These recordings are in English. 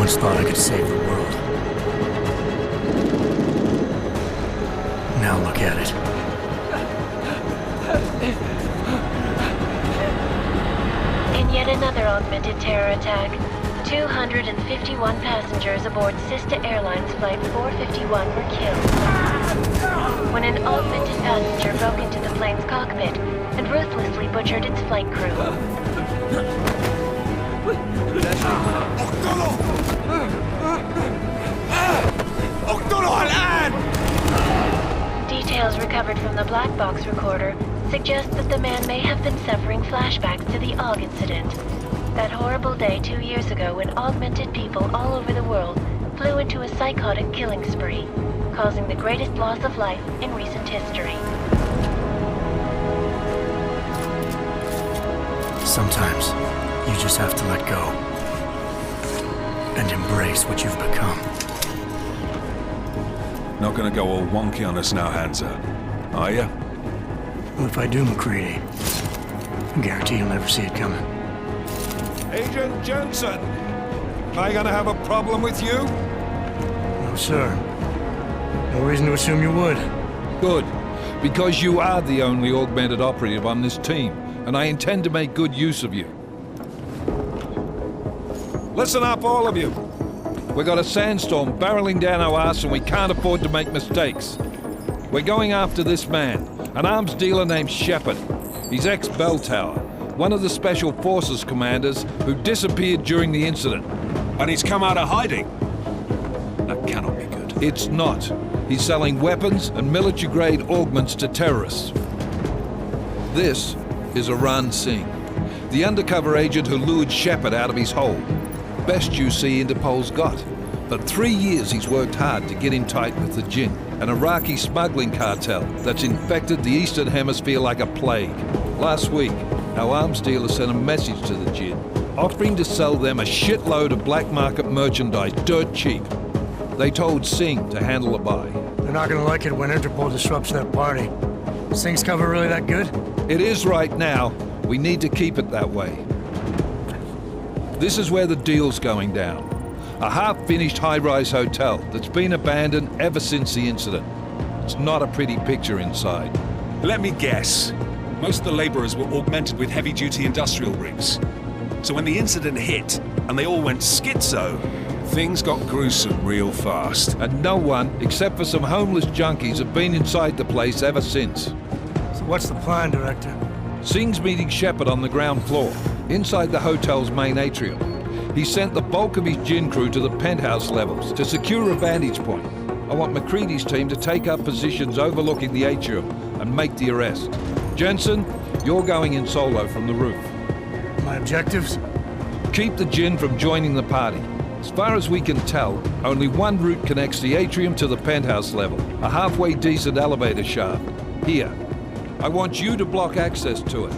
once thought I could save the world. Now look at it. In yet another augmented terror attack, 251 passengers aboard Sister Airlines Flight 451 were killed when an augmented passenger broke into the plane's cockpit and ruthlessly butchered its flight crew. Details recovered from the black box recorder suggest that the man may have been suffering flashbacks to the Aug incident. That horrible day 2 years ago when augmented people all over the world flew into a psychotic killing spree, causing the greatest loss of life in recent history. Sometimes, you just have to let go. And embrace what you've become. Not gonna go all wonky on us now, Hansa, are ya? Well, if I do, McCready, I guarantee you'll never see it coming. Agent Jensen! Am I gonna have a problem with you? No, sir. No reason to assume you would. Good, because you are the only augmented operative on this team, and I intend to make good use of you. Listen up, all of you. We got a sandstorm barreling down our arse and we can't afford to make mistakes. We're going after this man, an arms dealer named Shepard. He's ex-Bell Tower, one of the Special Forces commanders who disappeared during the incident. And he's come out of hiding? That cannot be good. It's not. He's selling weapons and military-grade augments to terrorists. This is Aran Singh, the undercover agent who lured Shepard out of his hole. Best you see Interpol's got. For 3 years he's worked hard to get in tight with the Jinn, an Iraqi smuggling cartel that's infected the Eastern Hemisphere like a plague. Last week, our arms dealer sent a message to the Jinn, offering to sell them a shitload of black market merchandise dirt cheap. They told Singh to handle the buy. They're not gonna like it when Interpol disrupts their party. Singh's cover really that good? It is right now. We need to keep it that way. This is where the deal's going down. A half-finished high-rise hotel that's been abandoned ever since the incident. It's not a pretty picture inside. Let me guess. Most of the laborers were augmented with heavy-duty industrial rigs. So when the incident hit, and they all went schizo, things got gruesome real fast. And no one, except for some homeless junkies, have been inside the place ever since. So what's the plan, Director? Singh's meeting Shepard on the ground floor, inside the hotel's main atrium. He sent the bulk of his Jinn crew to the penthouse levels to secure a vantage point. I want McCready's team to take up positions overlooking the atrium and make the arrest. Jensen, you're going in solo from the roof. My objectives? Keep the Jinn from joining the party. As far as we can tell, only one route connects the atrium to the penthouse level, a halfway decent elevator shaft. Here. I want you to block access to it.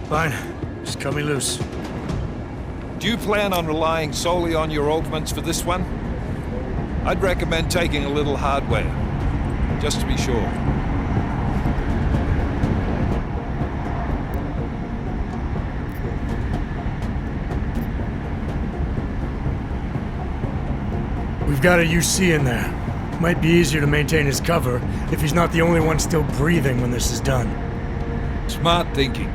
Fine. Just cut me loose. Do you plan on relying solely on your augments for this one? I'd recommend taking a little hardware, just to be sure. We've got a UC in there. Might be easier to maintain his cover if he's not the only one still breathing when this is done. Smart thinking.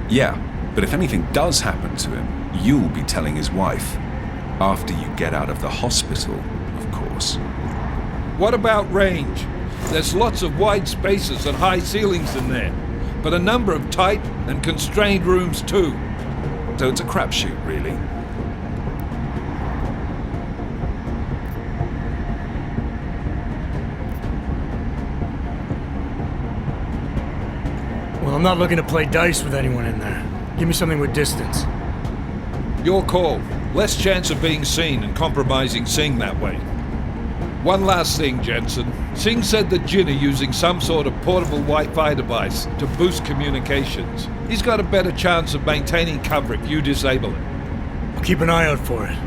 Yeah, but if anything does happen to him, you'll be telling his wife. After you get out of the hospital, of course. What about range? There's lots of wide spaces and high ceilings in there, but a number of tight and constrained rooms too. So it's a crapshoot, really. Well, I'm not looking to play dice with anyone in there. Give me something with distance. Your call. Less chance of being seen and compromising Singh that way. One last thing, Jensen. Singh said the Jinn are using some sort of portable Wi-Fi device to boost communications. He's got a better chance of maintaining cover if you disable it. I'll keep an eye out for it.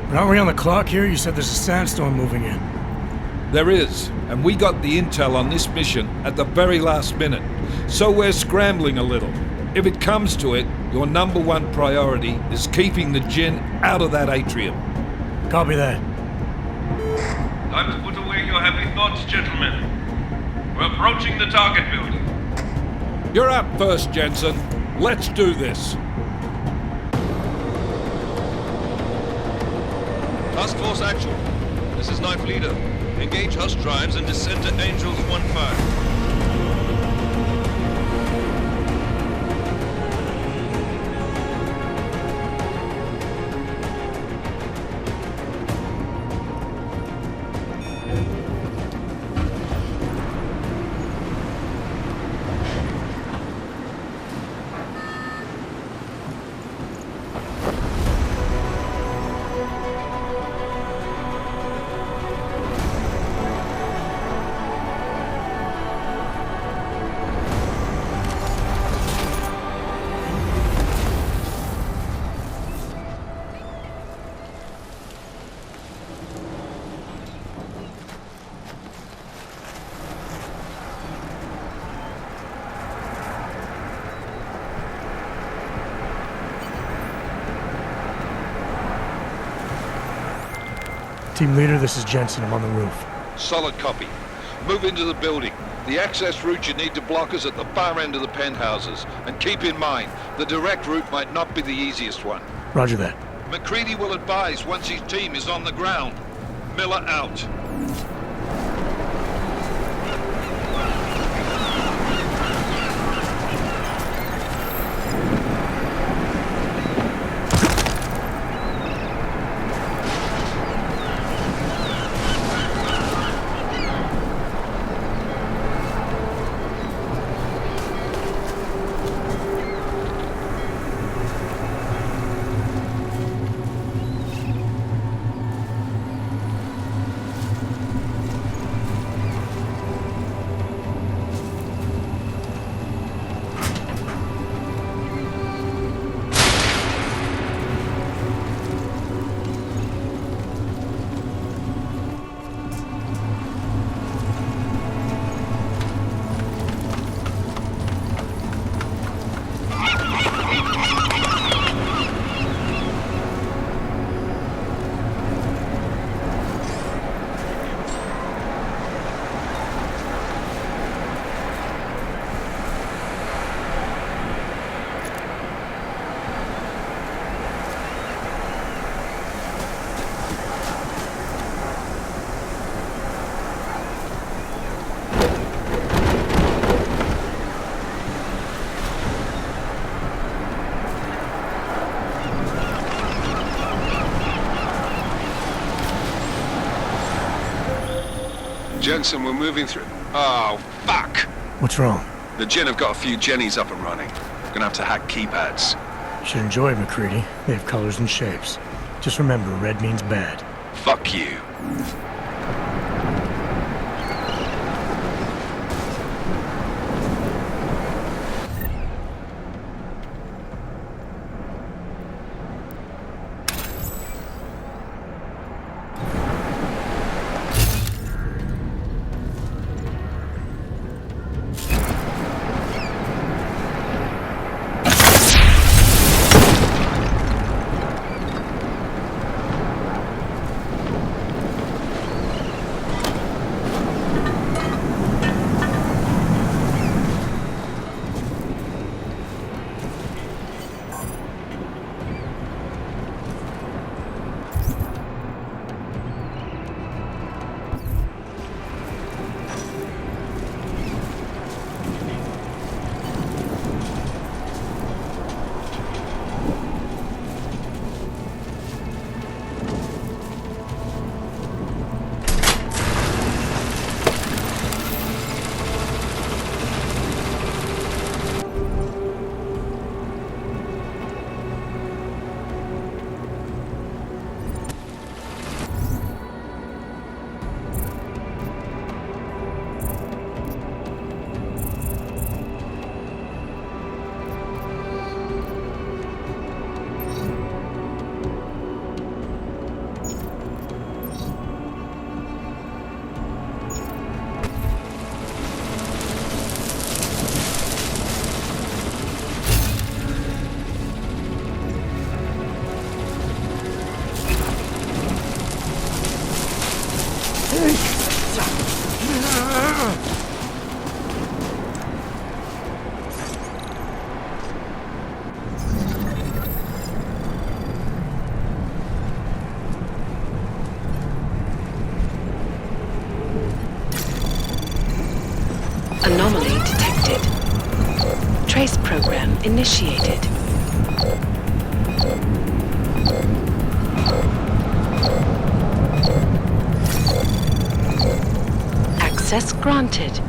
But aren't we on the clock here? You said there's a sandstorm moving in. There is, and we got the intel on this mission at the very last minute. So we're scrambling a little. If it comes to it, your #1 priority is keeping the Jinn out of that atrium. Copy that. Time to put away your heavy thoughts, gentlemen. We're approaching the target building. You're up first, Jensen. Let's do this. Task Force Actual. This is Knife Leader. Engage Hush drives and descend to Angels 1-5. Team leader, this is Jensen. I'm on the roof. Solid copy. Move into the building. The access route you need to block is at the far end of the penthouses. And keep in mind, the direct route might not be the easiest one. Roger that. McCready will advise once his team is on the ground. Miller out. Jensen, we're moving through. Oh, fuck! What's wrong? The Gen have got a few Jennies up and running. Gonna have to hack keypads. You should enjoy it, McCready. They have colors and shapes. Just remember, red means bad. Fuck you. Anomaly detected. Trace program initiated. Access granted.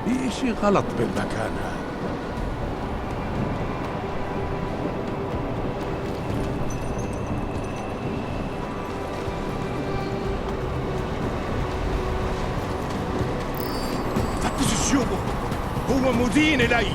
في شيء غلط بالمكان هذا. فتش الشوبه، هو مدين إلي.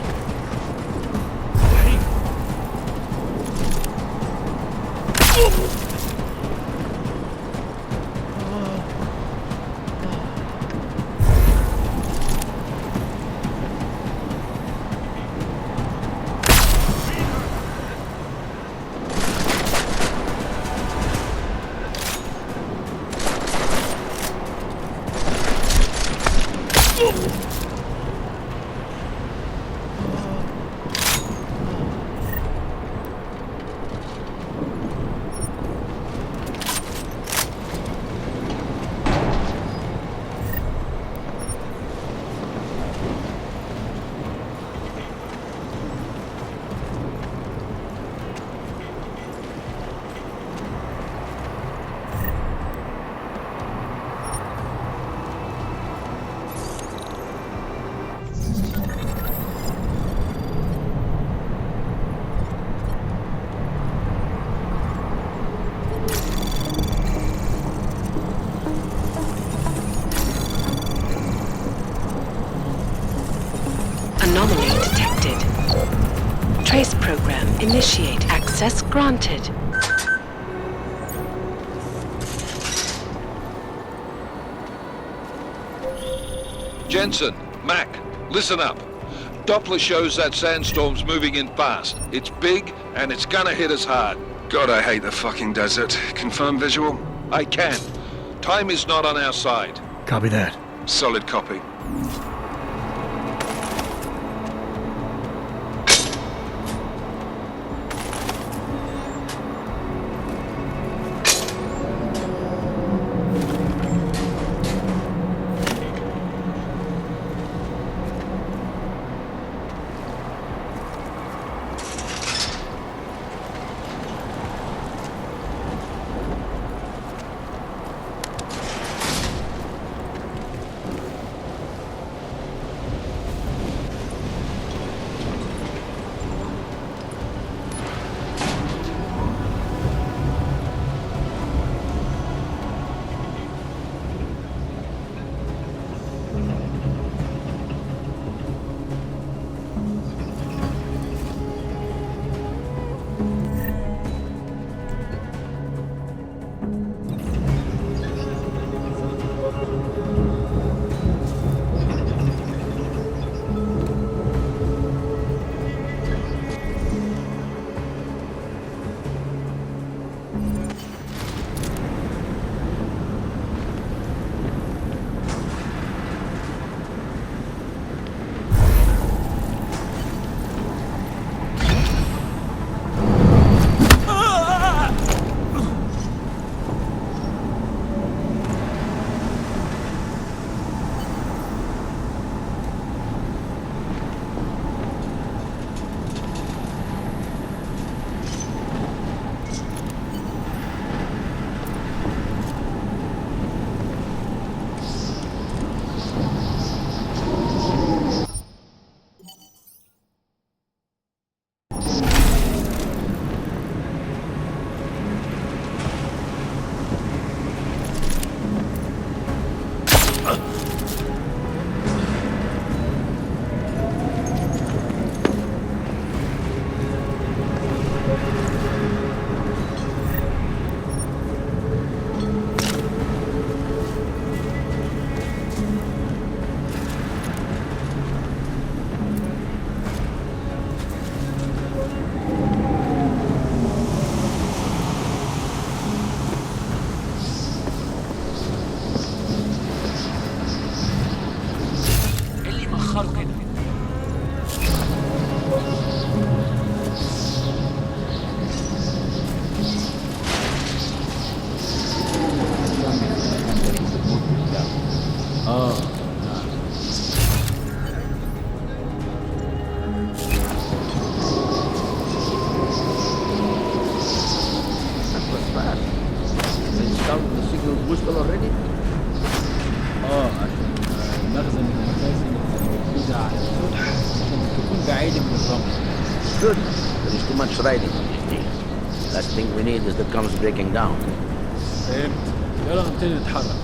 Anomaly detected. Trace program initiate. Access granted. Jensen, Mac, listen up. Doppler shows that sandstorm's moving in fast. It's big, and it's gonna hit us hard. God, I hate the fucking desert. Confirm visual? I can. Time is not on our side. Copy that. Solid copy. تأخروا كده؟ مخزن من المخازن الموجودة على السطح عشان تكون بعيدة من الرمل. Good. There is too much riding on this deal. Last thing we need is the comms breaking down. فهمت. يلا نبتدي نتحرك.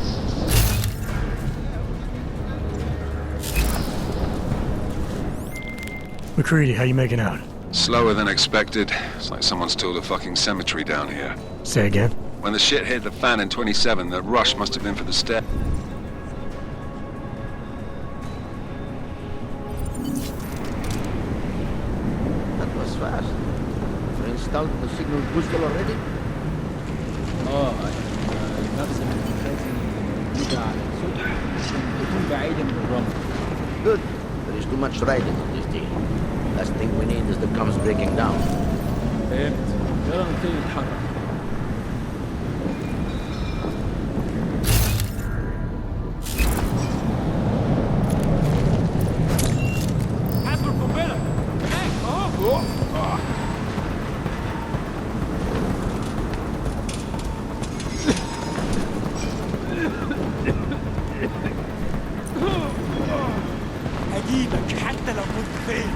McCready, how you making out? Slower than expected. It's like someone's tooled a fucking cemetery down here. Say again? When the shit hit the fan in 27, the rush must have been for the stair. That was fast. We installed the signal booster already? المخزن من المخازن الموجودة على السطح عشان تكون بعيدة من الرمل. Good. There is too much riding on this deal. Last thing we need is the comms breaking down. فهمت. يلا نبتدي نتحرك. هجيبك حتى لو كنت فين.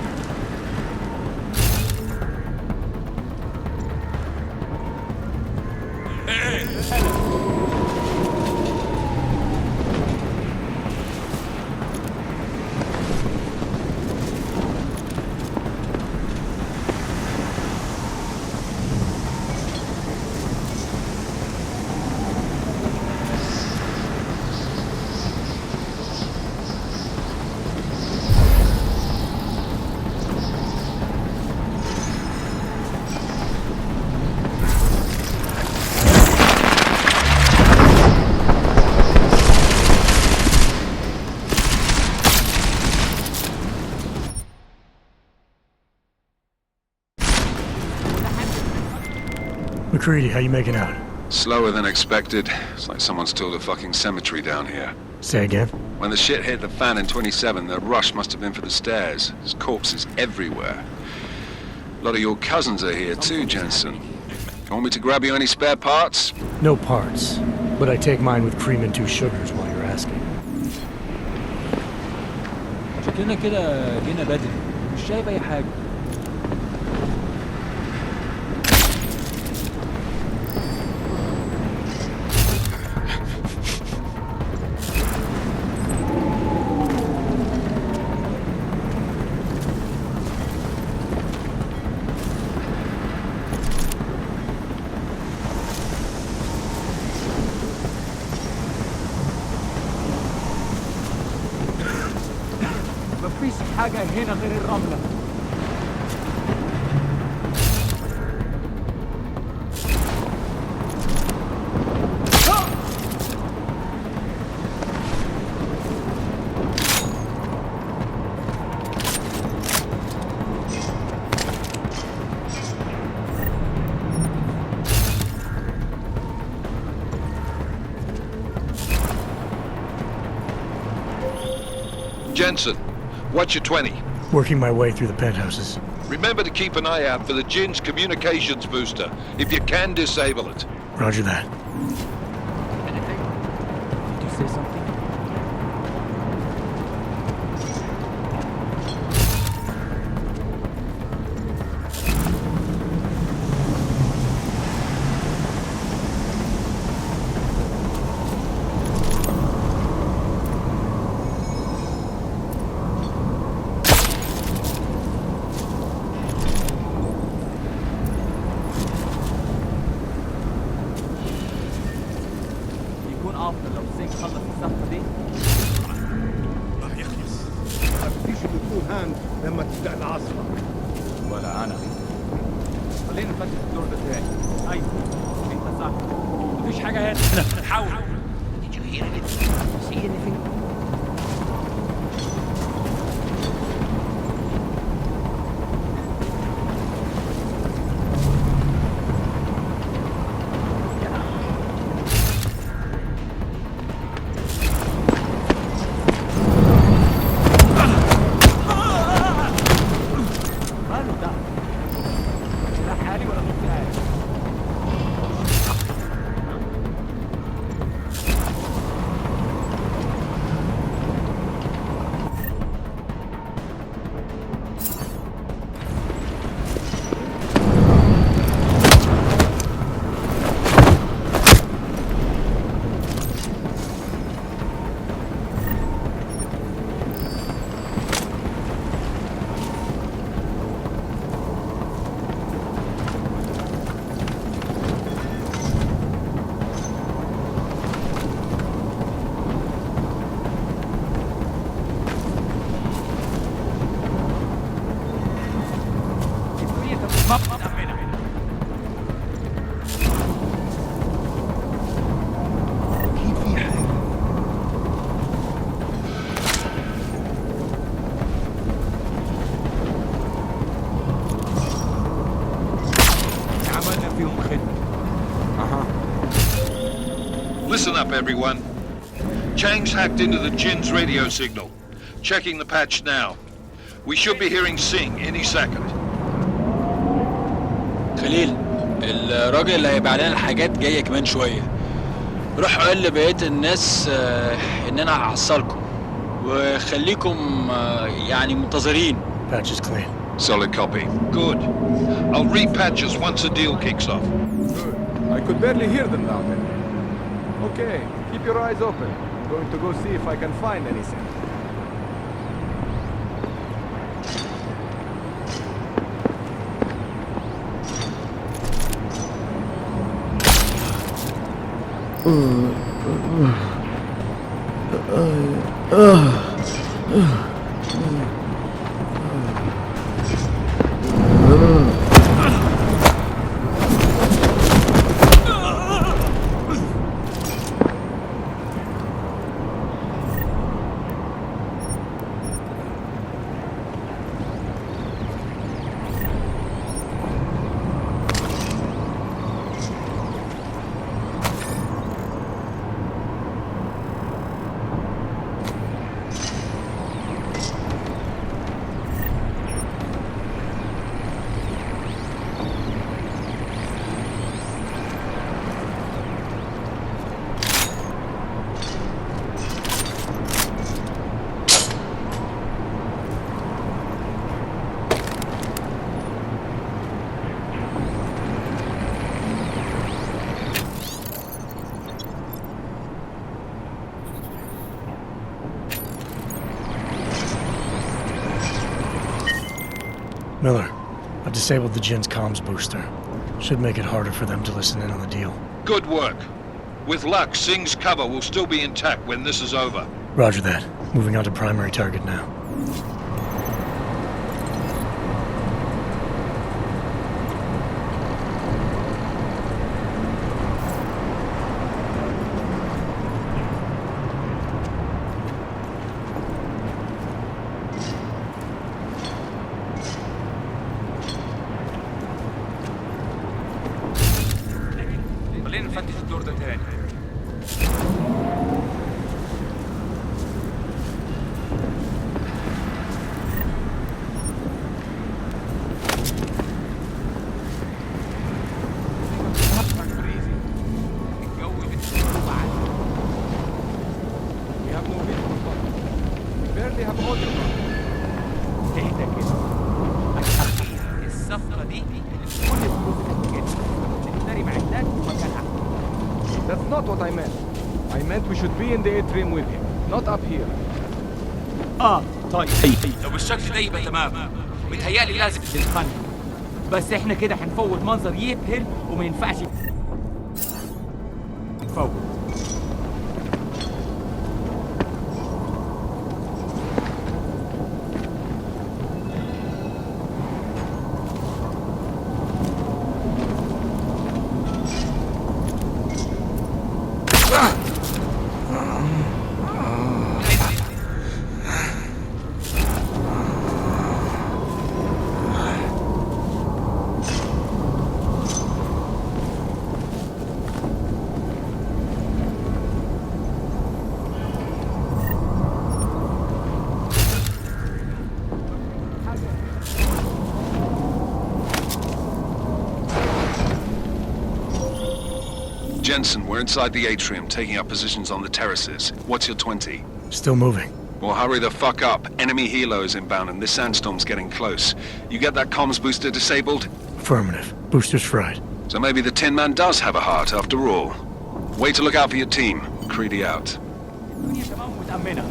McCready, how you making out? Slower than expected. It's like someone's tooled a fucking cemetery down here. Say again? When the shit hit the fan in 27, the rush must have been for the stairs. There's corpses everywhere. A lot of your cousins are here too, Jensen. You want me to grab you any spare parts? No parts, but I take mine with cream and 2 sugars while you're asking. شكلنا كده جينا بدري. مش شايف أي حاجة. مفيش حاجة هنا غير الرملة. Jensen, what's your 20? Working my way through the penthouses. Remember to keep an eye out for the Jin's communications booster. If you can, disable it. Roger that. Did you say something? يكون أفضل لو زين خلص الصفقة دي. راح يخلص. مفيش دكتور هاند لما تبدأ العاصفة. ولا أنا. خلينا نفتش الدور ده تاني. أيوه أنت صح. مفيش حاجة هنا. حاول. Did you hear anything? See anything? everyone. Chang's hacked into the Jin's radio signal. Checking the patch now. We should be hearing Sing any second. خليل الراجل اللي هيبيع لنا الحاجات جايه كمان شويه. روح قول لبقيه الناس ان انا هحصلكم وخليكم يعني منتظرين. Patch is clean. Solid copy. Good. I'll repatch us once the deal kicks off. Good. I could barely hear them down there. Okay, keep your eyes open. I'm going to go see if I can find anything. Miller, I've disabled the Jin's comms booster. Should make it harder for them to listen in on the deal. Good work. With luck, Sing's cover will still be intact when this is over. Roger that. Moving on to primary target now. خلينا نفتش الدور ده تاني. We have no visual contact. We barely have audio contact. اهدى كده. أخيرا الصفقة دي كل الفلوس اللي جت نشتري معدات ومكان أحسن. That's not what I meant. I meant we should be in the atrium with him, not up here. طيب لو بالشكل ده يبقى تمام. متهيألي لازم نتخانق. بس احنا كده هنفوت منظر يبهر وما ينفعش نفوت. Jensen, we're inside the atrium, taking up positions on the terraces. What's your 20? Still moving. Well, hurry the fuck up. Enemy helo is inbound and this sandstorm's getting close. You get that comms booster disabled? Affirmative. Booster's fried. So maybe the Tin Man does have a heart after all. Way to look out for your team. Creedy out. الدنيا تمام متأمنة.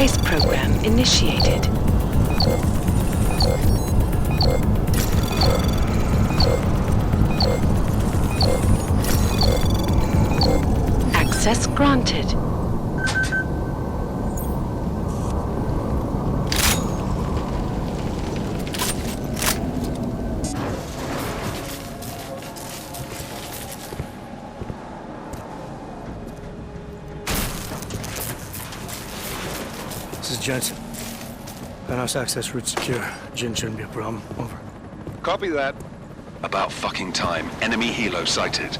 trace program initiated. Access granted. This is Jensen. Penthouse access route secure. Jin shouldn't be a problem. Over. Copy that. About fucking time. Enemy helo sighted.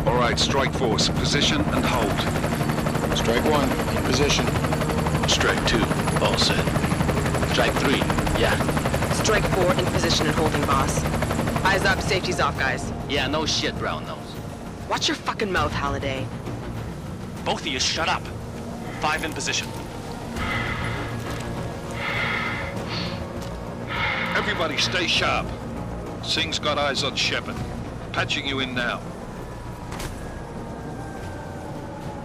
All right, strike force. Position and hold. Strike 1, in position. Strike 2, all set. Strike 3, yeah. Strike 4 in position and holding, boss. Eyes up, safety's off, guys. Yeah, no shit, brown nose. Watch your fucking mouth, Halliday. Both of you shut up. 5 in position. Everybody stay sharp. Singh's got eyes on Shepard. Patching you in now.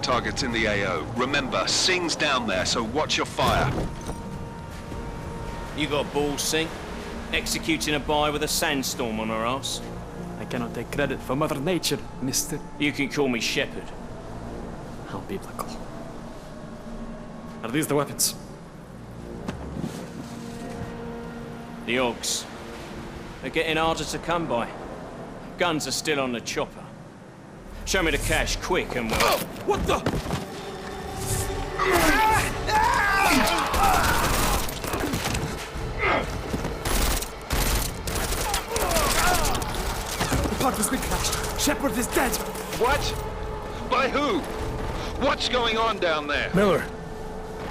Target's in the AO. Remember, Singh's down there, so watch your fire. You got balls, Singh? Executing a buy with a sandstorm on her ass? I cannot take credit for Mother Nature, mister. You can call me Shepard. How biblical. Are these the weapons? The Augs. They're getting harder to come by. Guns are still on the chopper. Show me the cash, quick, and we'll... Oh, what the? The pod has been crashed. Shepard is dead. What? By who? What's going on down there? Miller,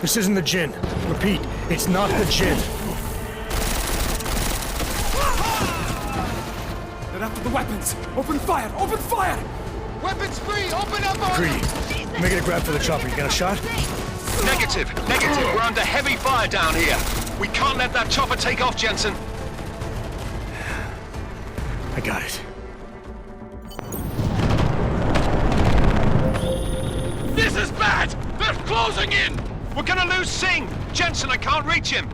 this isn't the Jinn. Repeat, it's not the Jinn. They're after the weapons. Open fire! Open fire! Weapons free! Open up on Greedy, making a grab for the chopper. You got a shot? Negative. We're under heavy fire down here. We can't let that chopper take off, Jensen. I got it. This is bad! They're closing in! We're gonna lose Singh! Jensen, I can't reach him!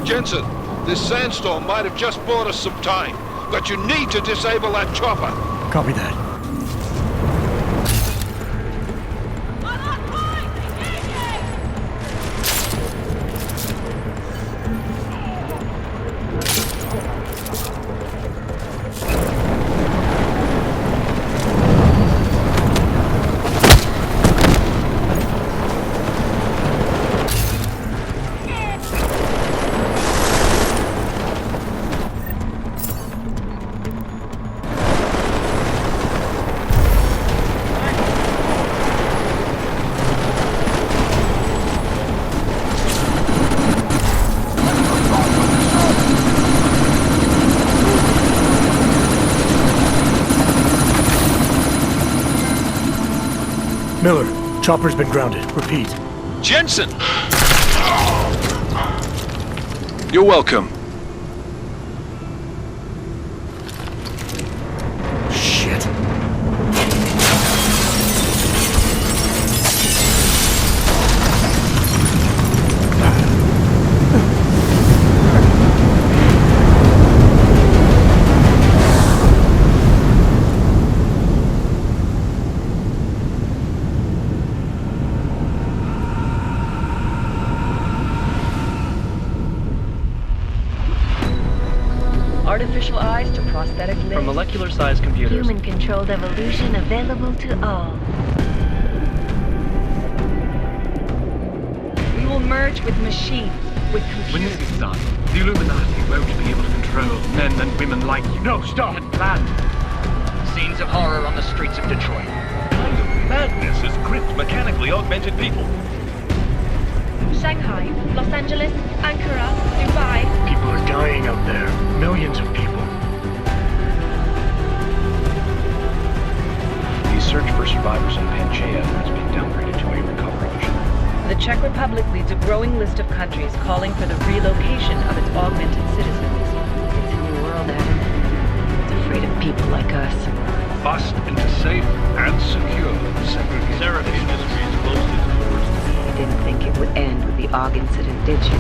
Jensen, this sandstorm might have just bought us some time, but you need to disable that chopper. Copy that. Miller, chopper's been grounded. Repeat. Jensen! You're welcome. Shit. Artificial eyes to prosthetic limbs. From molecular-sized computers. Human-controlled evolution available to all. We will merge with machines, with computers. When this is done, the Illuminati won't be able to control men and women like you. No, stop! And planned. Scenes of horror on the streets of Detroit. Kind of madness has gripped mechanically augmented people. Shanghai, Los Angeles, Ankara, Dubai. People are dying out there. Millions of people. You search for survivors. chair has been downgraded to a recovery mission. The Czech Republic leads a growing list of countries calling for the relocation of its augmented citizens. It's a new world, Adam. It's afraid of people like us. Bust into safe and secure segregation. Seraphim Industries closed its doors. You didn't think it would end with the AUG incident, did you?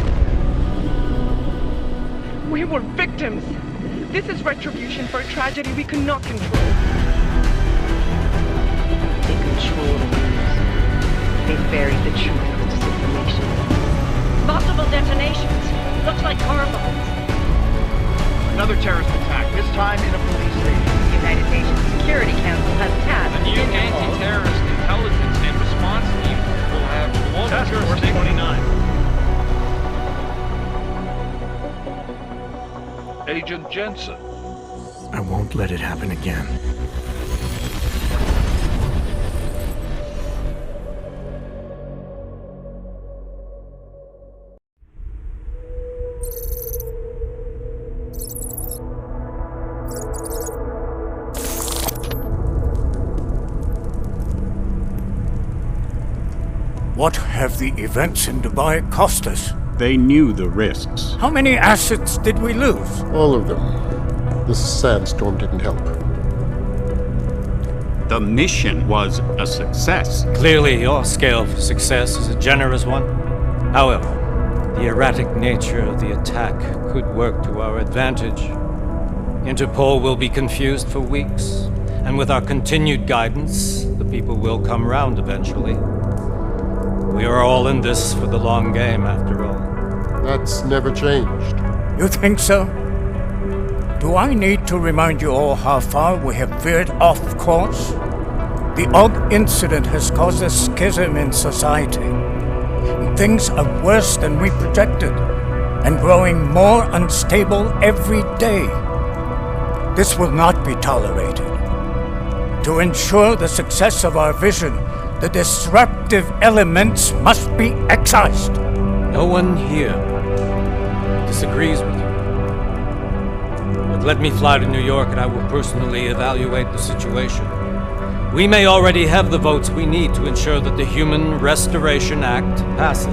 We were victims. This is retribution for a tragedy we cannot control. They control the news. They buried the truth with disinformation. Multiple detonations. Looks like car bombs. Another terrorist attack, this time in a police station. The United Nations Security Council has tasked A new anti-terrorist intelligence and response team will have global Task Force jurisdiction. 29. Agent Jensen. I won't let it happen again. What have the events in Dubai cost us? They knew the risks. How many assets did we lose? All of them. This sandstorm didn't help. The mission was a success. Clearly, your scale of success is a generous one. However, the erratic nature of the attack could work to our advantage. Interpol will be confused for weeks, and with our continued guidance, the people will come round eventually. We are all in this for the long game, after all. That's never changed. You think so? Do I need to remind you all how far we have veered off course? The AUG incident has caused a schism in society. Things are worse than we projected, and growing more unstable every day. This will not be tolerated. To ensure the success of our vision, the disruptive elements must be excised. No one here disagrees with you. But let me fly to New York and I will personally evaluate the situation. We may already have the votes we need to ensure that the Human Restoration Act passes.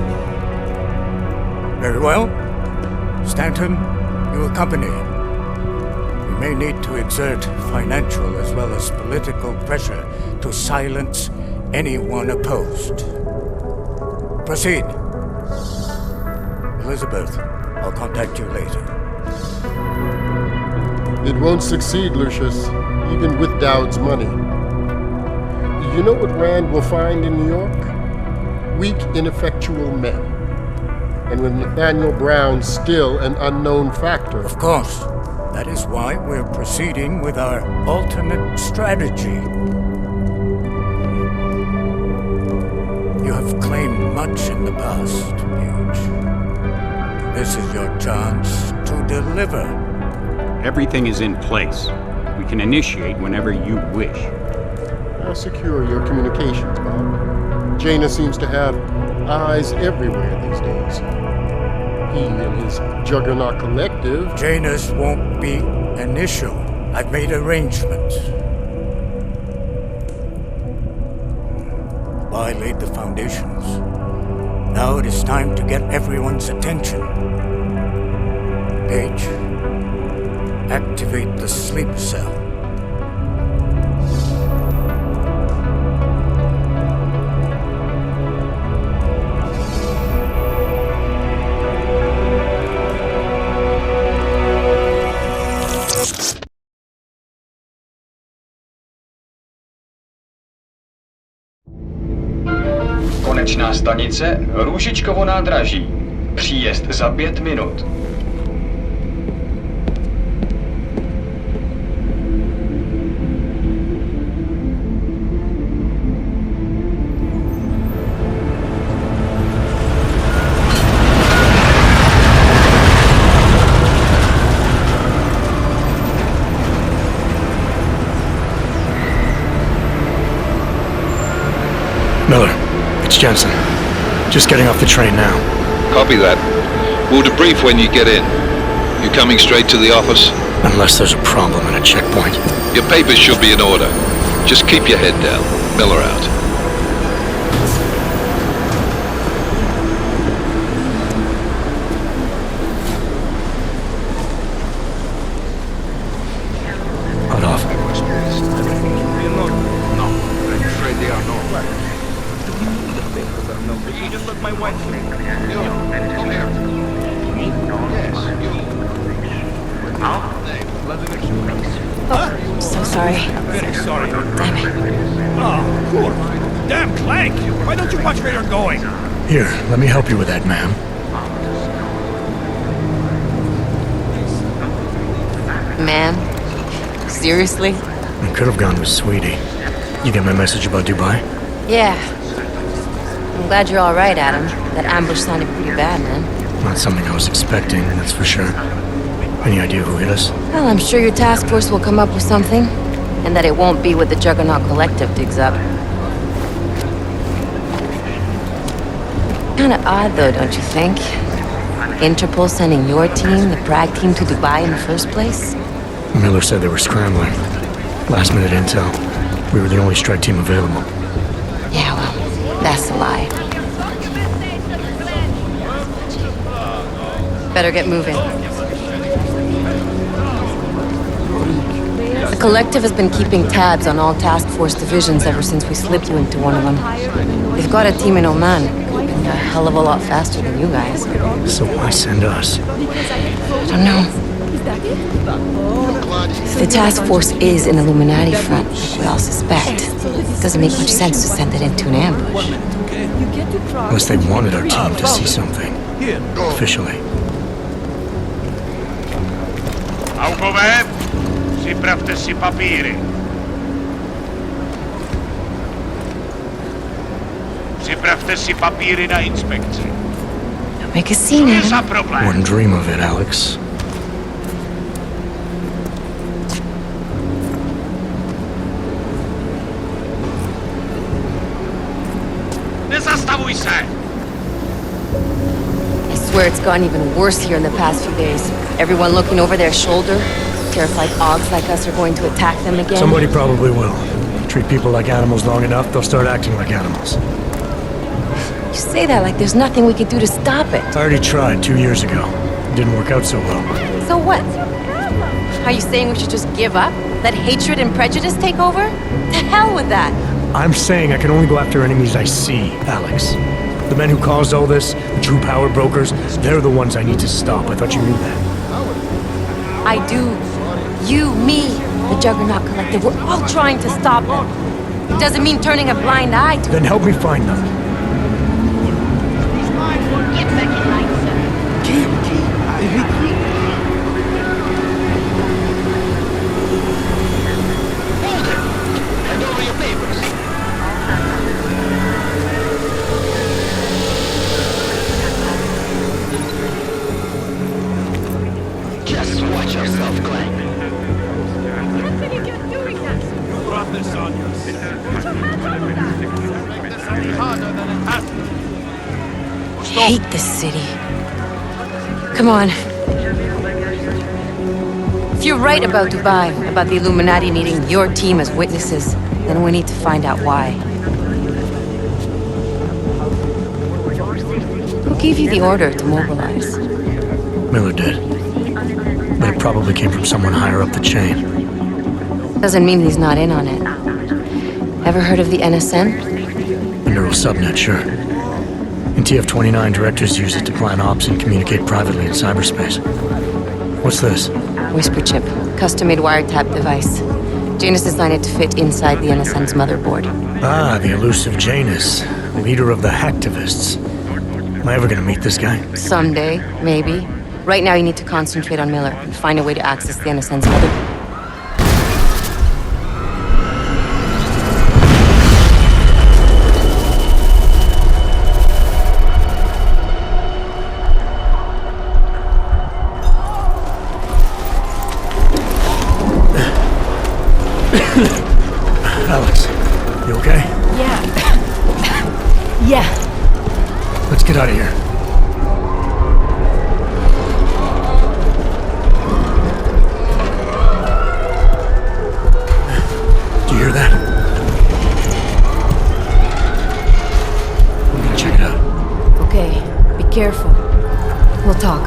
Very well. Stanton, you accompany him. We may need to exert financial as well as political pressure to silence anyone opposed. Proceed. Elizabeth, I'll contact you later. It won't succeed, Lucius, even with Dowd's money. You know what Rand will find in New York? Weak, ineffectual men. And with Nathaniel Brown still an unknown factor. Of course. That is why we're proceeding with our alternate strategy. You have claimed much in the past, Paige. This is your chance to deliver. Everything is in place. We can initiate whenever you wish. How secure your communications, Bob? Jaina seems to have eyes everywhere these days. He and his Juggernaut Collective... Jaina's won't be an issue. I've made arrangements. I laid the foundations. Now it is time to get everyone's attention. Paige, activate the sleep cell. Konečná stanice Růžičkovo nádraží. Příjezd za 5 minut. Miller, it's Jensen. Just getting off the train now. Copy that. We'll debrief when you get in. You coming straight to the office? Unless there's a problem at a checkpoint. Your papers should be in order. Just keep your head down. Miller out. Oh, so sorry. Very sorry. Damn it. Oh, cool. Damn, Clank! Why don't you watch where you're going? Here, let me help you with that, ma'am. Ma'am? Seriously? I could have gone with Sweetie. You get my message about Dubai? Yeah. I'm glad you're all right, Adam. That ambush sounded pretty bad, man. Not something I was expecting, that's for sure. Any idea who hit us? Well, I'm sure your task force will come up with something. And that it won't be what the Juggernaut Collective digs up. Kinda odd, though, don't you think? Interpol sending your team, the Prague team, to Dubai in the first place? Miller said they were scrambling. Last minute intel. We were the only strike team available. Yeah, well, that's a lie. Better get moving. The Collective has been keeping tabs on all task force divisions ever since we slipped you into one of them. They've got a team in Oman, moving a hell of a lot faster than you guys. So why send us? I don't know. If the task force is an Illuminati front, like we all suspect, it doesn't make much sense to send it into an ambush. Unless they wanted our team to see something. Officially. Augover, připravte si papíry. Připravte si papíry na inspekci. Don't make a scene, Adam. Wouldn't dream of it, Alex. Nezastavuj se! I swear it's gotten even worse here in the past few days. Everyone looking over their shoulder, terrified Augs like us are going to attack them again. Somebody probably will. Treat people like animals long enough, they'll start acting like animals. You say that like there's nothing we could do to stop it. I already tried 2 years ago. It didn't work out so well. So what? Are you saying we should just give up? Let hatred and prejudice take over? To hell with that! I'm saying I can only go after enemies I see, Alex. The men who caused all this, the true power brokers, they're the ones I need to stop. I thought you knew that. I do. You, me, the Juggernaut Collective, we're all trying to stop them. It doesn't mean turning a blind eye to Then help me find them. Get back in line, Hand over your papers. Just watch yourself, Clank. You brought this on yourself. Make this any harder than it has to be. I hate this city. Come on. If you're right about Dubai, about the Illuminati needing your team as witnesses, then we need to find out why. Who gave you the order to mobilize? Miller did. But it probably came from someone higher up the chain. Doesn't mean he's not in on it. Ever heard of the NSN? A neural subnet, sure. In TF-29, directors use it to plan ops and communicate privately in cyberspace. What's this? Whisper chip. Custom-made wiretap device. Janus designed it to fit inside the NSN's motherboard. Ah, the elusive Janus. Leader of the hacktivists. Am I ever gonna meet this guy? Someday, maybe. Right now you need to concentrate on Miller and find a way to access the NSN's motherboard. Alex, you okay? Yeah. Let's get out of here. Do you hear that? I'm gonna check it out. Okay, be careful. We'll talk.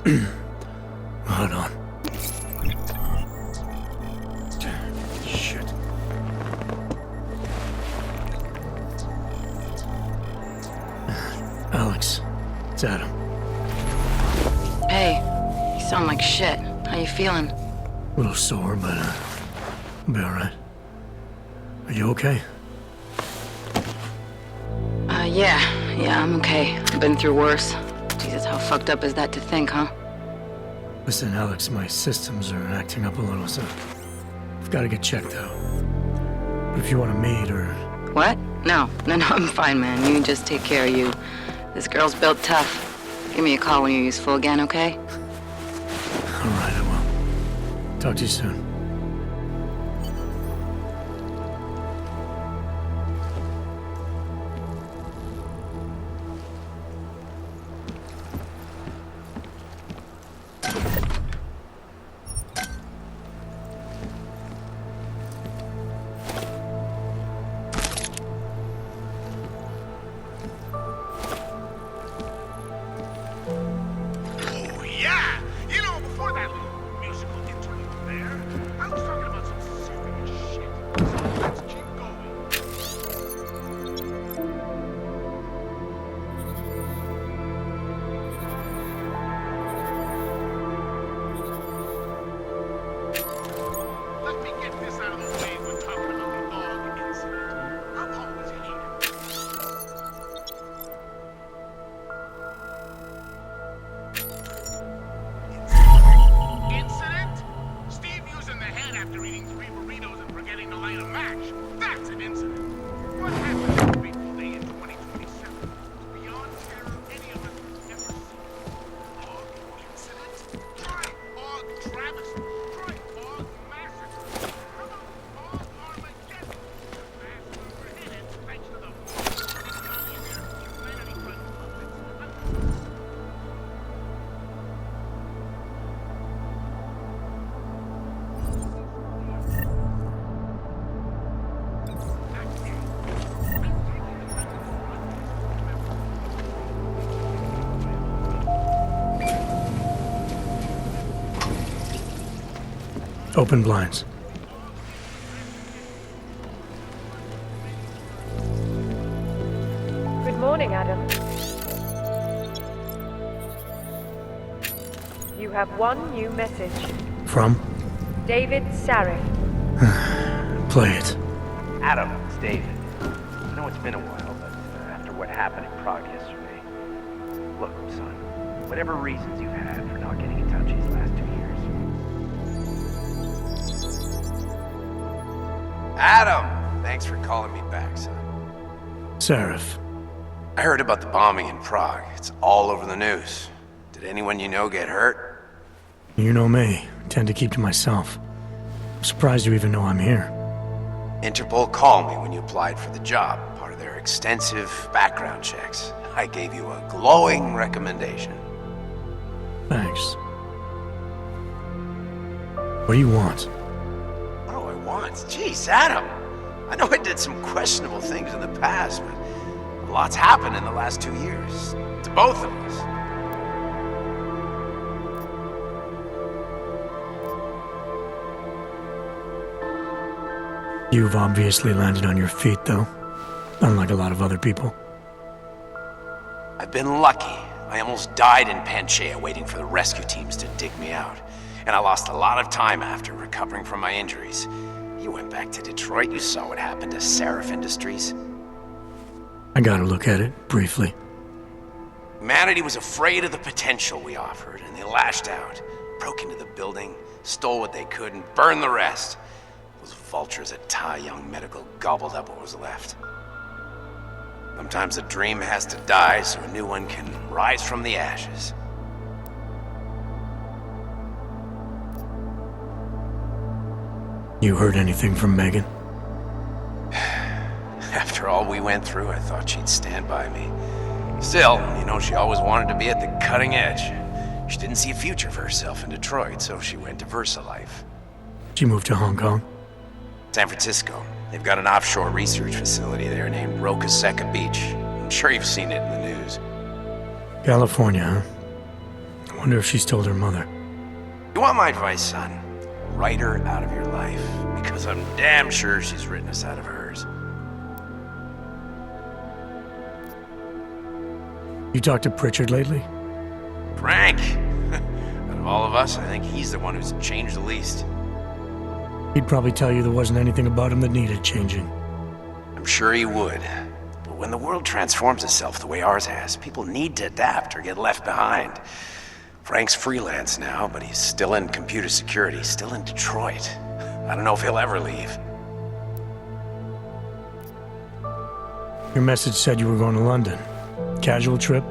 Hold on. Shit. Alex, it's Adam. Hey, you sound like shit. How you feeling? A little sore, but I'll be alright. Are you okay? Yeah, I'm okay. I've been through worse. Jesus, how fucked up is that to think, huh? Listen, Alex, my systems are acting up a little, so I've got to get checked out. But if you want to meet or... What? No, I'm fine, man. You just take care of you. This girl's built tough. Give me a call when you're useful again, okay? Alright, I will. Talk to you soon. Open blinds. Good morning, Adam. You have one new message. From? David Sarif. Play it. Adam, it's David. I know it's been a while, but after what happened in Prague yesterday... Look, son, whatever reasons you've had for not getting in touch these last 2 years... Adam! Thanks for calling me back, son. Sarif. I heard about the bombing in Prague. It's all over the news. Did anyone you know get hurt? You know me. I tend to keep to myself. I'm surprised you even know I'm here. Interpol called me when you applied for the job, part of their extensive background checks. I gave you a glowing recommendation. Thanks. What do you want? What do I want? Jeez, Adam! I know I did some questionable things in the past, but a lot's happened in the last 2 years. To both of us. You've obviously landed on your feet, though. Unlike a lot of other people. I've been lucky. I almost died in Panchaea waiting for the rescue teams to dig me out. And I lost a lot of time after recovering from my injuries. You went back to Detroit, you saw what happened to Sarif Industries. I got a look at it, briefly. Humanity was afraid of the potential we offered, and they lashed out. Broke into the building, stole what they could, and burned the rest. Those vultures at Tai Young Medical gobbled up what was left. Sometimes a dream has to die so a new one can rise from the ashes. You heard anything from Megan? After all we went through, I thought she'd stand by me. Still, you know, she always wanted to be at the cutting edge. She didn't see a future for herself in Detroit, so she went to VersaLife. She moved to Hong Kong? San Francisco. They've got an offshore research facility there named Roca Seca Beach. I'm sure you've seen it in the news. California, huh? Wonder if she's told her mother. You want my advice, son? Write her out of your life, because I'm damn sure she's written us out of hers. You talked to Pritchard lately? Frank! Out of all of us, I think he's the one who's changed the least. He'd probably tell you there wasn't anything about him that needed changing. I'm sure he would. But when the world transforms itself the way ours has, people need to adapt or get left behind. Frank's freelance now, but he's still in computer security, still in Detroit. I don't know if he'll ever leave. Your message said you were going to London. Casual trip?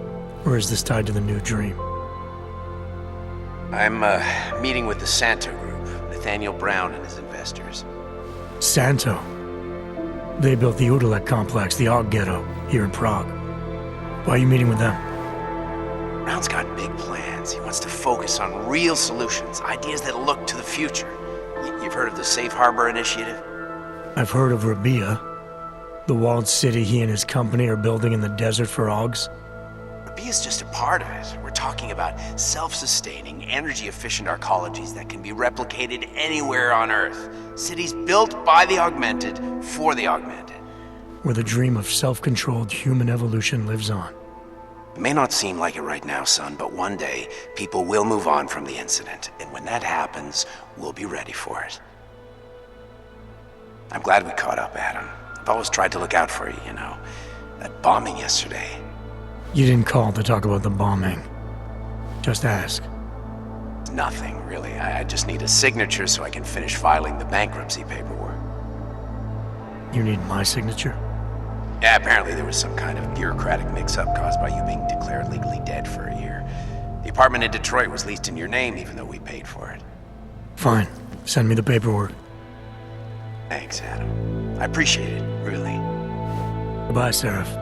Or is this tied to the new dream? I'm meeting with the Santo Group, Nathaniel Brown and his investors. Santo? They built the Udalek complex, the Aug ghetto, here in Prague. Why are you meeting with them? Brown's got big plans. He wants to focus on real solutions, ideas that look to the future. You've heard of the Safe Harbor Initiative? I've heard of Rabia, the walled city he and his company are building in the desert for Augs. Rabia's just a part of it. We're talking about self-sustaining, energy-efficient arcologies that can be replicated anywhere on Earth. Cities built by the augmented, for the augmented. Where the dream of self-controlled human evolution lives on. It may not seem like it right now, son, but one day, people will move on from the incident. And when that happens, we'll be ready for it. I'm glad we caught up, Adam. I've always tried to look out for you, you know. That bombing yesterday. You didn't call to talk about the bombing. Just ask. Nothing, really. I just need a signature so I can finish filing the bankruptcy paperwork. You need my signature? Yeah, apparently there was some kind of bureaucratic mix-up caused by you being declared legally dead for a year. The apartment in Detroit was leased in your name, even though we paid for it. Fine. Send me the paperwork. Thanks, Adam. I appreciate it, really. Goodbye, Seraph.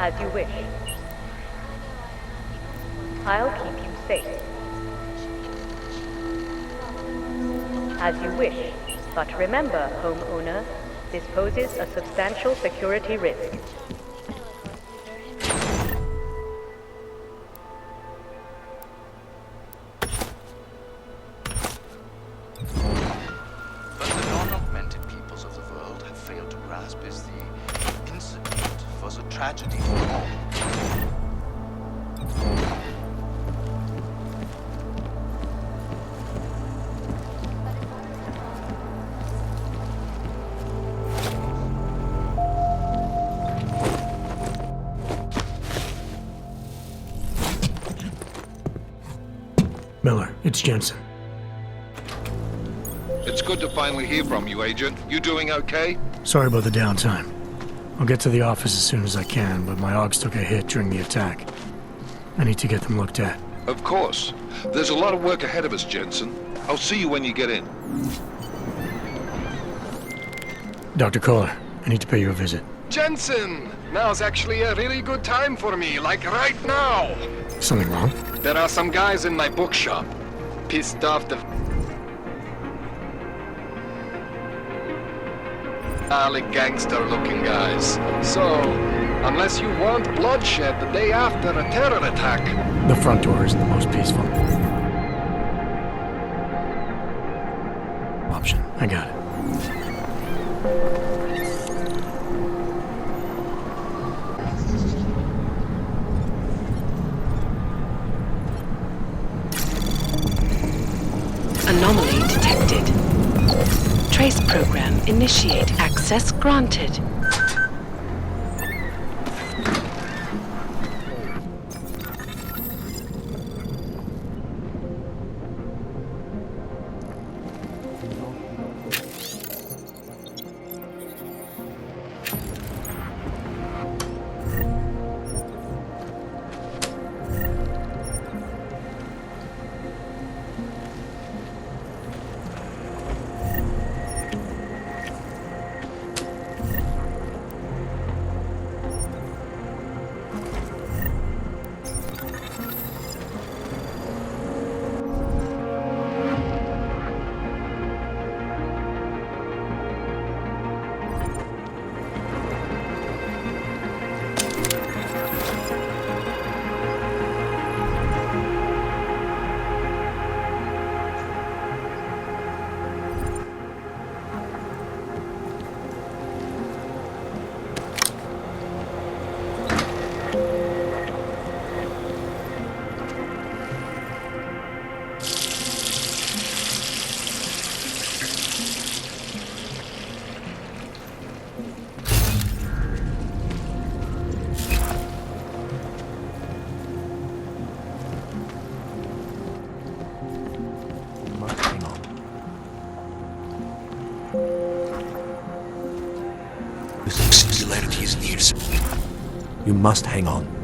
As you wish. I'll keep you safe. As you wish. But remember, homeowner, this poses a substantial security risk. But the non-augmented peoples of the world have failed to grasp is the incident was a tragedy for all. Miller, it's Jensen. It's good to finally hear from you, Agent. You doing okay? Sorry about the downtime. I'll get to the office as soon as I can, but my Augs took a hit during the attack. I need to get them looked at. Of course. There's a lot of work ahead of us, Jensen. I'll see you when you get in. Dr. Kohler, I need to pay you a visit. Jensen! Now's actually a really good time for me, like right now! Something wrong? There are some guys in my bookshop. Pissed off the gangster-looking guys. So, unless you want bloodshed the day after a terror attack... The front door isn't the most peaceful. I got it. Anomaly detected. Trace program initiate. Access granted. You must hang on.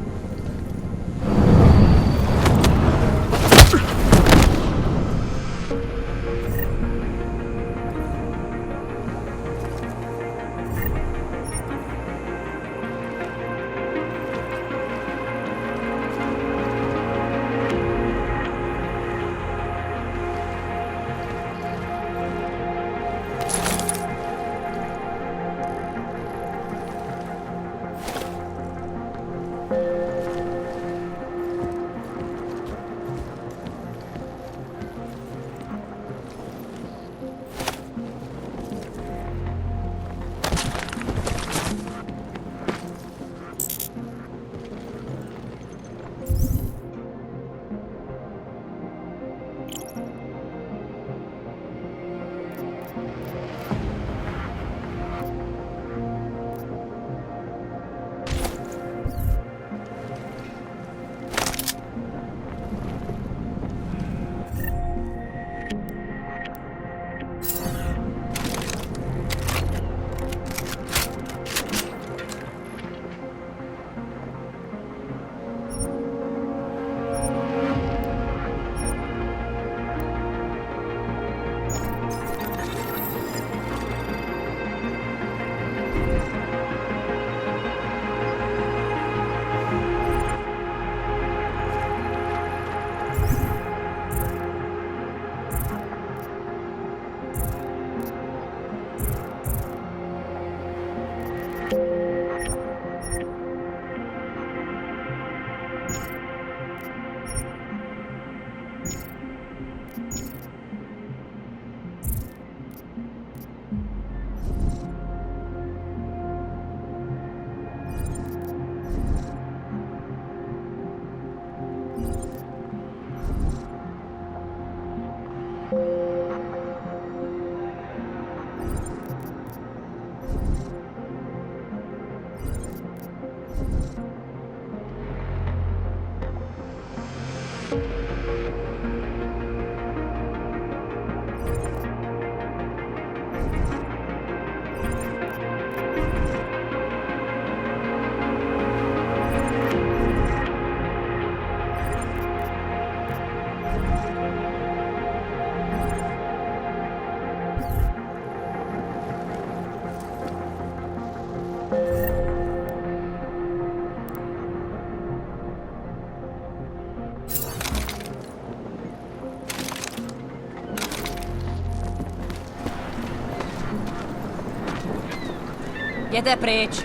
Jděte pryč.